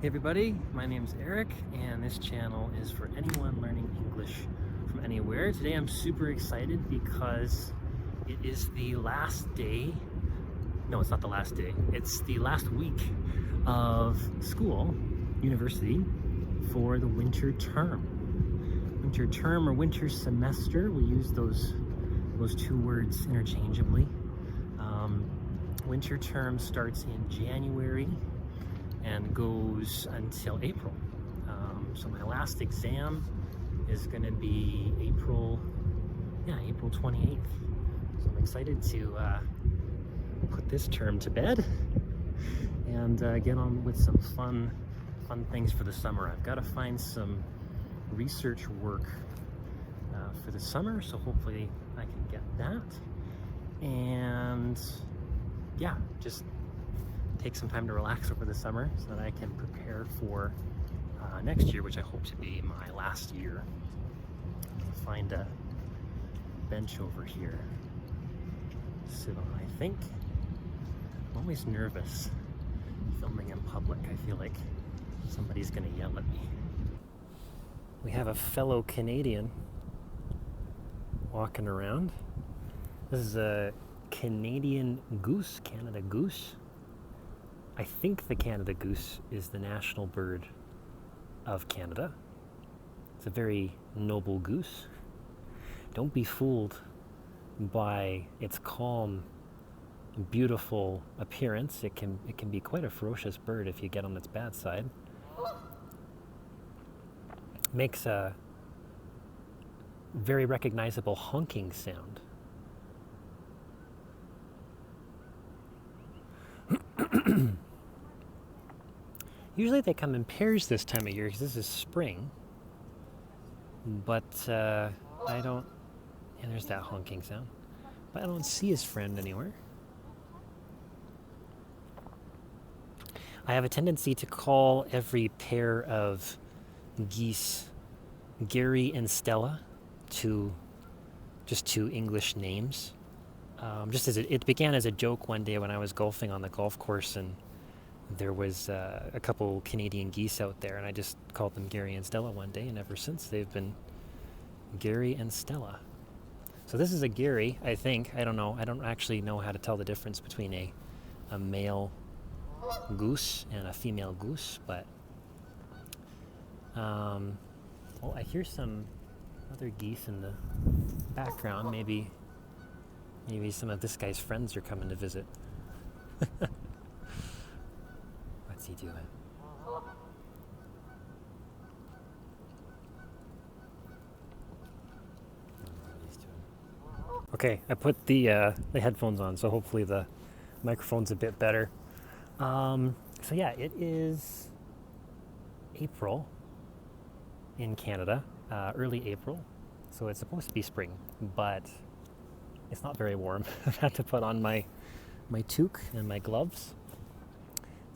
Hey everybody, my name's Eric and this channel is for anyone learning English from anywhere. Today I'm super excited because it is the last day, no it's not the last day, it's the last week of school, university, for the winter term. Winter term or winter semester, we use those two words interchangeably. Winter term starts in January and goes until April. So my last exam is going to be April 28th. So I'm excited to put this term to bed and get on with some fun things for the summer. I've got to find some research work for the summer, so hopefully I can get that. And yeah, just take some time to relax over the summer so that I can prepare for next year, which I hope to be my last year. I'll find a bench over here to sit on, I think. I'm always nervous filming in public. I feel like somebody's gonna yell at me. We have a fellow Canadian walking around. This is a Canadian goose, Canada goose. I think the Canada goose is the national bird of Canada. It's a very noble goose. Don't be fooled by its calm, beautiful appearance. It can be quite a ferocious bird if you get on its bad side. Makes a very recognizable honking sound. Usually they come in pairs this time of year because this is spring, but I don't, and there's that honking sound, but I don't see his friend anywhere. I have a tendency to call every pair of geese Gary and Stella, two English names. Just as it began as a joke one day when I was golfing on the golf course, and there was a couple Canadian geese out there, and I just called them Gary and Stella one day, and ever since they've been Gary and Stella. So this is a Gary, I think. I don't know. I don't actually know how to tell the difference between a male goose and a female goose, but well, I hear some other geese in the background. Maybe some of this guy's friends are coming to visit. What's he doing? Okay, I put the headphones on, so hopefully the microphone's a bit better. So yeah, it is April in Canada, early April, so it's supposed to be spring, but it's not very warm. I've had to put on my toque and my gloves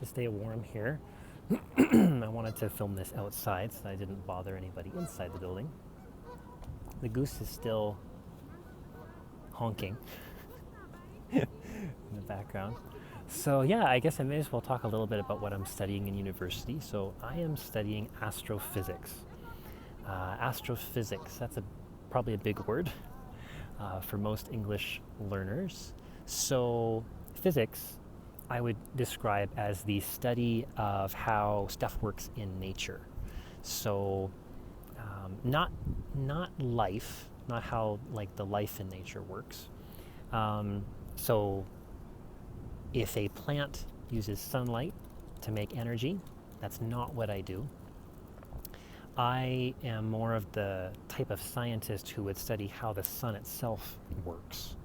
to stay warm here. I wanted to film this outside so I didn't bother anybody inside the building. The goose is still honking in the background. So yeah, I guess I may as well talk a little bit about what I'm studying in university. So I am studying astrophysics. Astrophysics, that's probably a big word for most English learners. So physics, I would describe as the study of how stuff works in nature. So not life, not how like the life in nature works. So if a plant uses sunlight to make energy, that's not what I do. I am more of the type of scientist who would study how the sun itself works.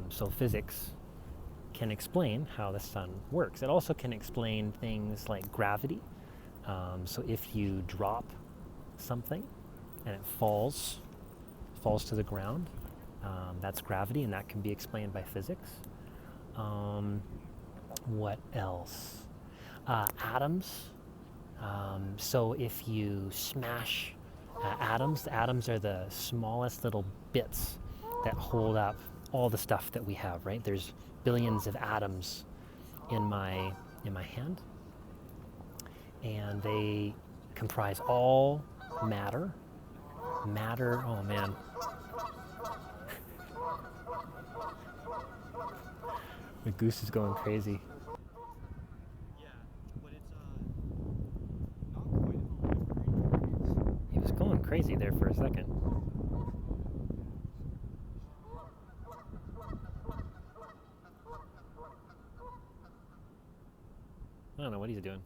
So physics can explain how the sun works. It also can explain things like gravity. So if you drop something and it falls to the ground, that's gravity, and that can be explained by physics. What else? Atoms. So if you smash atoms, the atoms are the smallest little bits that hold up all the stuff that we have, right? There's billions of atoms in my hand. and they comprise all matter. Matter, oh man. The goose is going crazy. He was going crazy there for a second. I don't know what he's doing.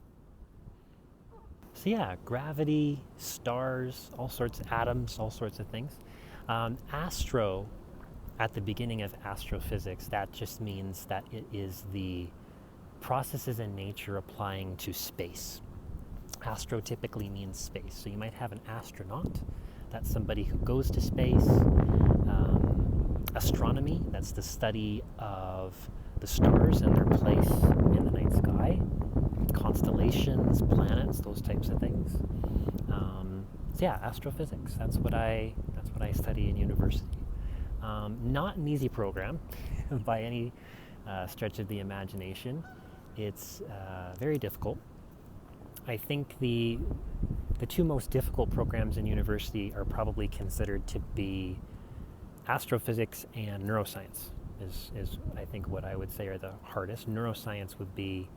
So yeah, gravity, stars, all sorts of atoms, all sorts of things. Astro, at the beginning of astrophysics, that just means that it is the processes in nature applying to space. Astro typically means space. So you might have an astronaut, that's somebody who goes to space. Astronomy, that's the study of the stars and their place in the night sky. Constellations, planets, those types of things. So yeah, astrophysics. That's what I study in university. Not an easy program by any stretch of the imagination. It's very difficult. I think the two most difficult programs in university are probably considered to be astrophysics and neuroscience. Is I think what I would say are the hardest. Neuroscience would be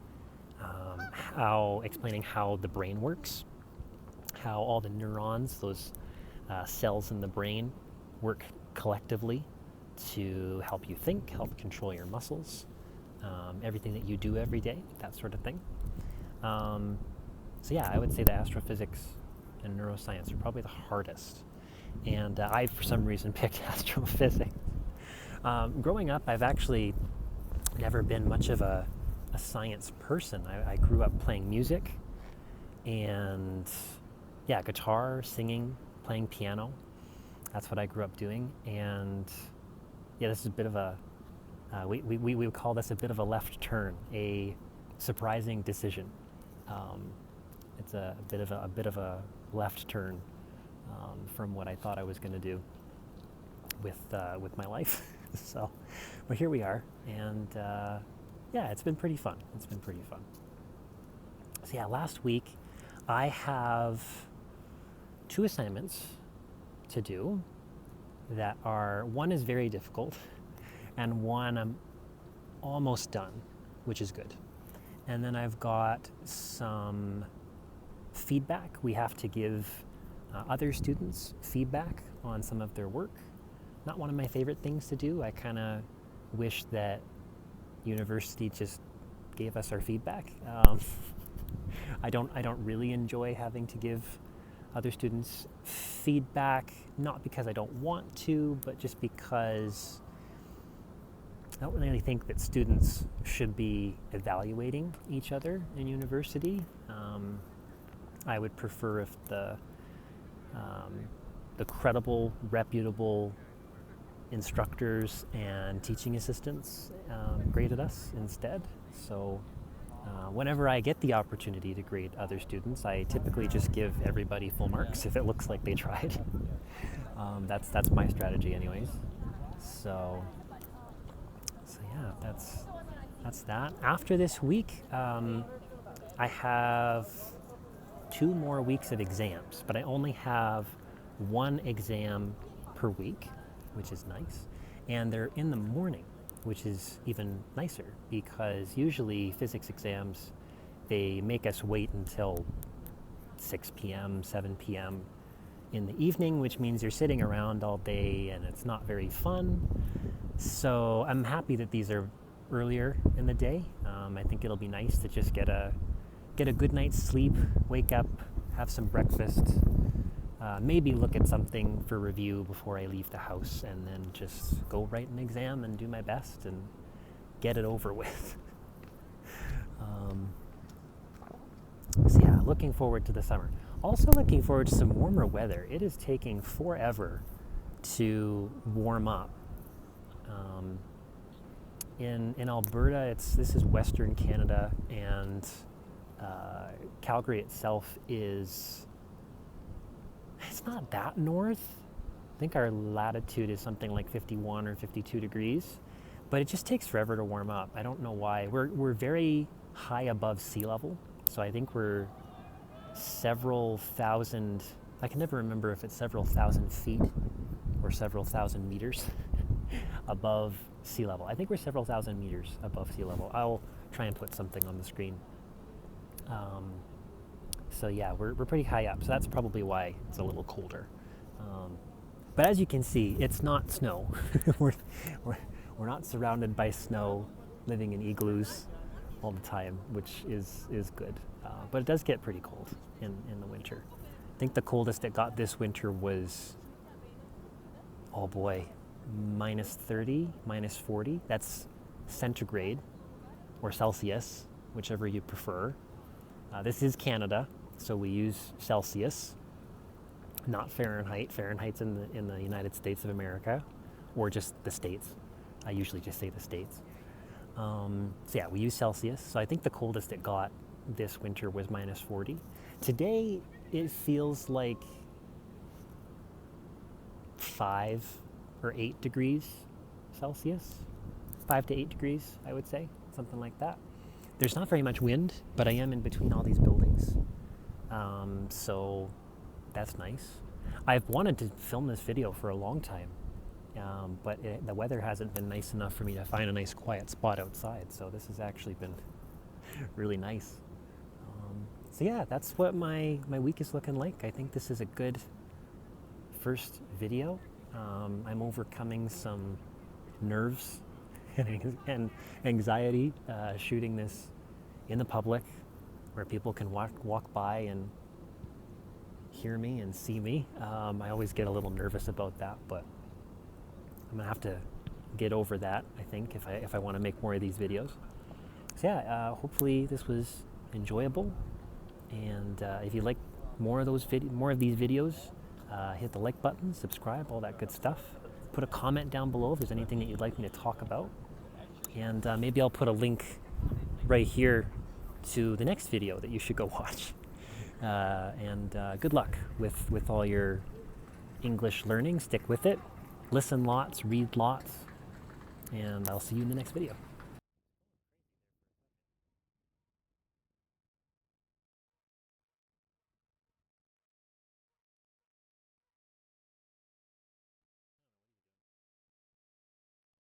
explaining how the brain works, how all the neurons, those cells in the brain, work collectively to help you think, help control your muscles, everything that you do every day, that sort of thing. So yeah, I would say the astrophysics and neuroscience are probably the hardest. And I, for some reason, picked astrophysics. Growing up, I've actually never been much of a science person. I grew up playing music and yeah, guitar, singing, playing piano. That's what I grew up doing. And yeah, this is a bit of a, we would call this a bit of a left turn, a surprising decision. It's a bit of a left turn from what I thought I was going to do with my life. So, but here we are, and yeah, it's been pretty fun. So yeah, last week I have 2 assignments to do that are, one is very difficult and one I'm almost done, which is good. And then I've got some feedback. We have to give other students feedback on some of their work. Not one of my favorite things to do. I kind of wish that university just gave us our feedback. I don't really enjoy having to give other students feedback, not because I don't want to, but just because I don't really think that students should be evaluating each other in university. I would prefer if the credible, reputable instructors and teaching assistants graded us instead. So whenever I get the opportunity to grade other students, I typically just give everybody full marks if it looks like they tried. That's my strategy anyways. So yeah, that's that. After this week, I have 2 more weeks of exams, but I only have 1 exam per week, which is nice. And they're in the morning, which is even nicer, because usually physics exams, they make us wait until 6 p.m., 7 p.m. in the evening, which means you're sitting around all day and it's not very fun. So I'm happy that these are earlier in the day. I think it'll be nice to just get a good night's sleep, wake up, have some breakfast, maybe look at something for review before I leave the house, and then just go write an exam and do my best and get it over with. So yeah, looking forward to the summer. Also looking forward to some warmer weather. It is taking forever to warm up. In Alberta, this is Western Canada, and Calgary itself it's not that north. I think our latitude is something like 51 or 52 degrees, but it just takes forever to warm up. I don't know why. We're very high above sea level, so I think we're several thousand, I can never remember if it's several thousand feet or several thousand meters above sea level. I think we're several thousand meters above sea level. I'll try and put something on the screen. So yeah, we're pretty high up, so that's probably why it's a little colder. But as you can see, it's not snow. we're not surrounded by snow, living in igloos all the time, which is good. But it does get pretty cold in the winter. I think the coldest it got this winter was, oh boy, minus 30, minus 40. That's centigrade or Celsius, whichever you prefer. This is Canada, so we use Celsius, not Fahrenheit. Fahrenheit's in the United States of America, or just the States. I usually just say the States. So yeah, we use Celsius. So I think the coldest it got this winter was minus 40. Today, it feels like 5 or 8 degrees Celsius. 5 to 8 degrees, I would say, something like that. There's not very much wind, but I am in between all these buildings. So that's nice. I've wanted to film this video for a long time, but the weather hasn't been nice enough for me to find a nice quiet spot outside, so this has actually been really nice. So yeah, that's what my week is looking like. I think this is a good first video. I'm overcoming some nerves and anxiety shooting this in the public where people can walk by and hear me and see me. I always get a little nervous about that, but I'm gonna have to get over that, I think, if I want to make more of these videos. So yeah, hopefully this was enjoyable, and if you like more of these videos, hit the like button, subscribe, all that good stuff. Put a comment down below if there's anything that you'd like me to talk about, and maybe I'll put a link right here to the next video that you should go watch. And good luck with all your English learning. Stick with it. Listen lots, read lots, and I'll see you in the next video.